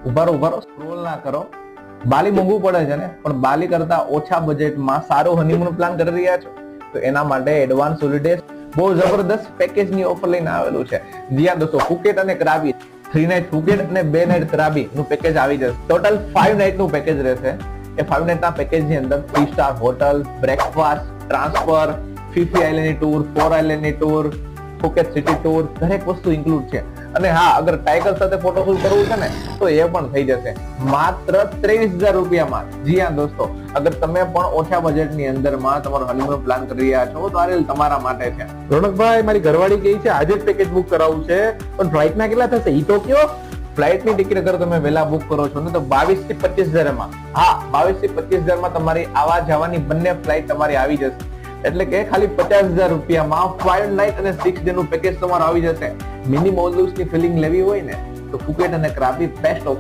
ઉભારો scroll ના કરો. બાલી મોંઘું પડે છે ને, પણ બાલી કરતા ઓછા બજેટમાં સારો હનીમૂન પ્લાન કરી રહ્યા છો તો એના માટે એડવાન્સ હોલિડેઝ બહુ જબરદસ્ત પેકેજની ઓફર લઈને આવેલું છે. જી હા દોસ્તો, ફુકેટ અને ક્રાબી 3 નાઇટ ફુકેટ અને 2 નાઇટ ક્રાબી નું પેકેજ આવી જશે. ટોટલ 5 નાઇટ નું પેકેજ રહેશે. એ 5 નાઇટ ના પેકેજ ની અંદર 3 star hotel, breakfast, transfer, Phi Phi આઇલેન્ડની ટૂર, 4 આઇલેન્ડની ટૂર, ફુકેટ સિટી ટૂર, દરેક વસ્તુ ઇન્ક્લુડ છે. અને હા, અગર ટાઈગર સાથે ફોટોશૂટ કરવું છે ને તો એ પણ થઈ જશે માત્ર 23,000 રૂપિયામાં. જી હા દોસ્તો, અગર તમે પણ ઓછા બજેટની અંદરમાં તમારો હનીમૂન પ્લાન કરી રહ્યા છો તો આ રીલ તમારા માટે છે. રોનકભાઈ, મારી ઘરવાળી કહી છે આજે જ પેકેજ બુક કરાવવું છે, પણ ફ્લાઇટના કેટલા થશે ઈ તો કયો? ફ્લાઇટની ટિકિટ અગર તમે વહેલા બુક કરો છો ને તો 22 થી 25,000 માં, હા 22 થી 25,000 માં તમારી આવા જવાની બંને ફ્લાઇટ તમારી આવી જશે. એટલે કે ખાલી 50,000 રૂપિયામાં 5 નાઇટ અને 6 ડે નું પેકેજ તમારું આવી જશે. મિની મોલ્ડિવ્સ ની ફિલિંગ લેવી હોય ને તો ફુકેટ અને ક્રાબી બેસ્ટ ઓપ્શન